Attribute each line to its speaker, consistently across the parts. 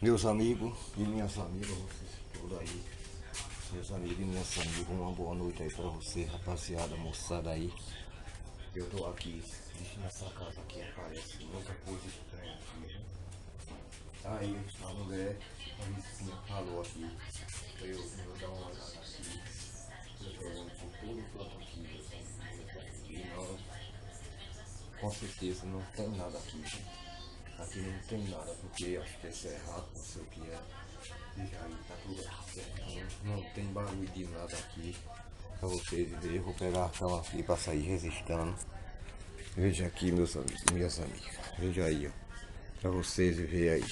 Speaker 1: Meus amigos e minhas amigas, vocês todos aí, meus amigos e minhas amigas, uma boa noite aí pra você, rapaziada, moçada aí. Eu tô aqui, nessa casa aqui aparece muita coisa estranha aqui, né? Aí a mulher, a vizinha falou aqui, eu dar uma olhada aqui, eu tô olhando por todo canto aqui, meus amigos, e não, com certeza não tem nada aqui, gente. Aqui não tem nada, porque acho que é cerrado, não sei o que é. Veja aí, tá tudo aqui certinho. Não tem barulho de nada aqui. Pra vocês verem, eu vou pegar a cama aqui pra sair resistando. Veja aqui, meus amigos, minhas amigas. Veja aí, ó. Pra vocês verem aí.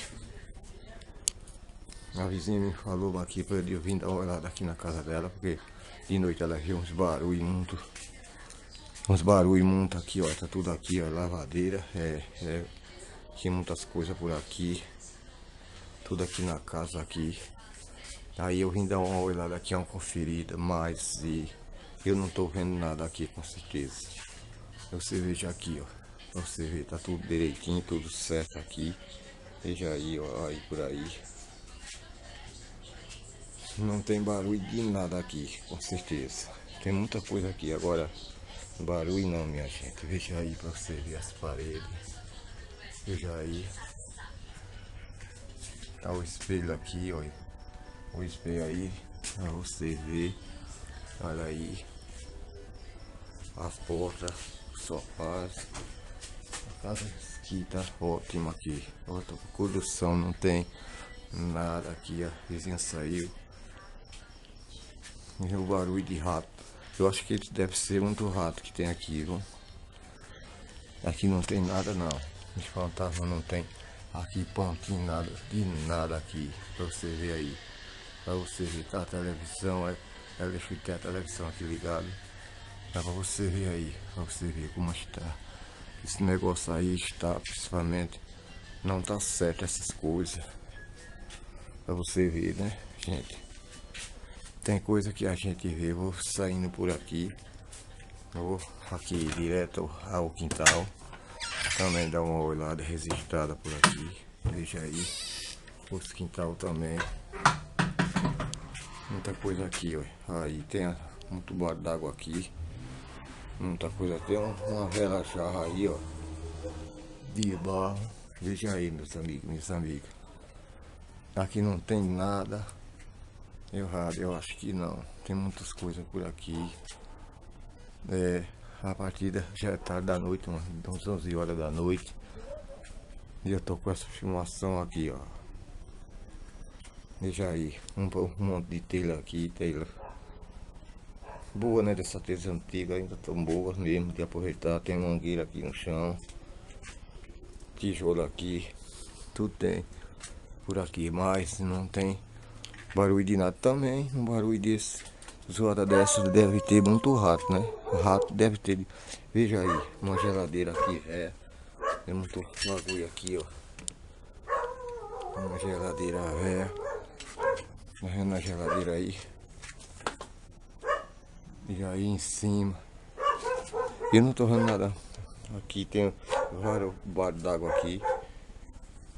Speaker 1: A vizinha me falou aqui pra eu vir dar uma olhada aqui na casa dela, porque de noite ela viu uns barulhos muito. Uns barulhos muito aqui, ó. Tá tudo aqui, ó. Lavadeira. Tinha muitas coisas por aqui. Tudo aqui na casa aqui. Aí eu vim dar uma olhada aqui, uma conferida, mas eu não tô vendo nada aqui com certeza. Você veja aqui, ó. Pra você ver, tá tudo direitinho, tudo certo aqui. Veja aí, ó, aí por aí. Não tem barulho de nada aqui, com certeza. Tem muita coisa aqui, agora barulho não, minha gente. Veja aí pra você ver as paredes. Veja aí. Tá o espelho aqui, ó. O espelho aí, pra você ver. Olha aí. As portas, sofás. A casa aqui tá ótima aqui. Outra condução, não tem nada aqui. A vizinha saiu. E o barulho de rato. Eu acho que deve ser muito rato que tem aqui, viu? Aqui não tem nada não. Os fantasmas não tem. Aqui pontinho nada, de nada aqui. Pra você ver aí. Pra você ver, tá a televisão, ela deixou ter a televisão aqui ligada. Dá pra você ver aí, pra você ver como está. Esse negócio aí está, principalmente, não tá certo essas coisas. Pra você ver, né, gente? Tem coisa que a gente vê, vou saindo por aqui. Vou aqui direto ao quintal. Também dar uma olhada registrada por aqui. Veja aí. Os quintal também. Muita coisa aqui, ó. Aí tem um tubo d'água aqui. Muita coisa. Tem uma vela jarra aí, ó. De barro. Veja aí, meus amigos, minhas amigas. Aqui não tem nada errado, eu acho que não. Tem muitas coisas por aqui. A partida já é tarde da noite, umas 11 horas da noite. E eu tô com essa filmação aqui, ó. Veja aí, um monte de telha aqui, telha boa, né? Dessa telha antiga, ainda tão boa mesmo de aproveitar. Tem mangueira aqui no chão, tijolo aqui, tudo tem por aqui, mas não tem barulho de nada também. Um barulho desse, zoada dessa, deve ter muito rato, né? Rato deve ter. Veja aí, uma geladeira aqui, tem muito bagulho aqui, ó. Uma geladeira velha. Tá vendo a geladeira aí? E aí em cima. Eu não tô vendo nada. Aqui tem vários bares d'água aqui.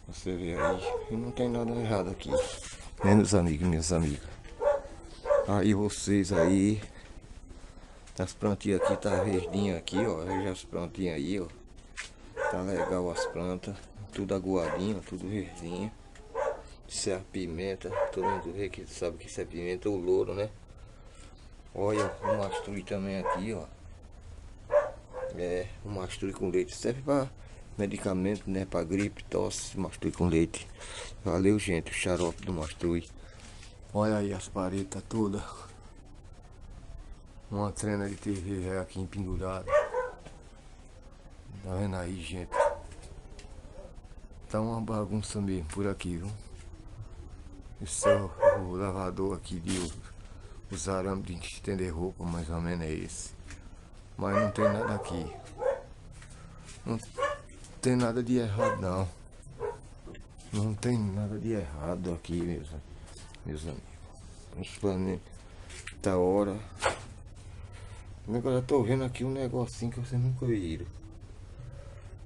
Speaker 1: Você vê aí. E não tem nada errado aqui. Né, meus amigos e minhas amigas? Aí vocês aí. As plantinhas aqui tá verdinha aqui, ó. Veja as plantinhas aí, ó. Tá legal as plantas. Tudo aguadinho, tudo verdinho. Isso é a pimenta. Todo mundo vê que sabe que isso é pimenta, o louro, né? Olha, o mastruz também aqui, ó. O mastruz com leite serve para medicamento, né? Para gripe, tosse, mastruz com leite. Valeu, gente, o xarope do mastruz. Olha aí as paredes, tá toda. Uma trena de TV velha aqui pendurada. Tá vendo aí, gente? Tá uma bagunça mesmo por aqui, viu? Esse é o lavador aqui de os arames de estender roupa, mais ou menos é esse. Mas não tem nada aqui. Não tem nada de errado não. Não tem nada de errado aqui, meus amigos. Principalmente da hora. Agora eu tô vendo aqui um negocinho que vocês nunca viram.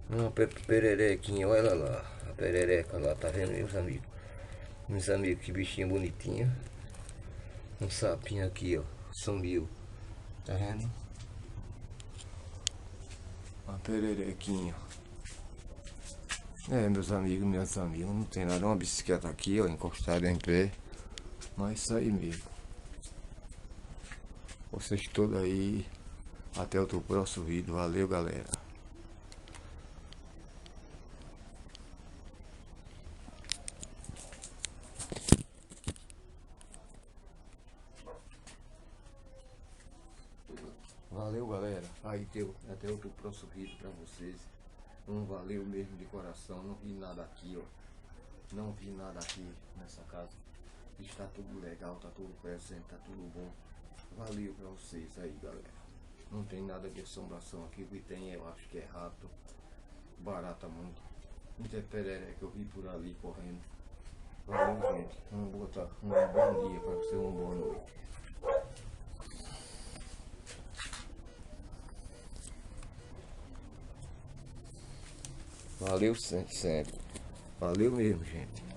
Speaker 1: Uma pererequinha, olha lá. A perereca lá, tá vendo, meus amigos? Meus amigos, que bichinho bonitinho. Um sapinho aqui, ó. Sumiu. Tá vendo? Uma pererequinha. É, meus amigos, minhas amigas. Não tem nada. Uma bicicleta aqui, ó. Encostada em pé. Mas isso aí mesmo. Vocês todos aí. Até outro próximo vídeo. Valeu, galera. Valeu, galera. Aí até outro próximo vídeo pra vocês. Valeu mesmo de coração. Não vi nada aqui, ó. Não vi nada aqui nessa casa. Está tudo legal, tá tudo presente, tá tudo bom. Valeu pra vocês aí, galera. Não tem nada de assombração aqui. O que tem, eu acho que é rato, barata muito. Muita perere que eu vi por ali correndo. Valeu, gente. Um bom dia pra você, uma boa noite. Valeu sempre. Valeu mesmo, gente.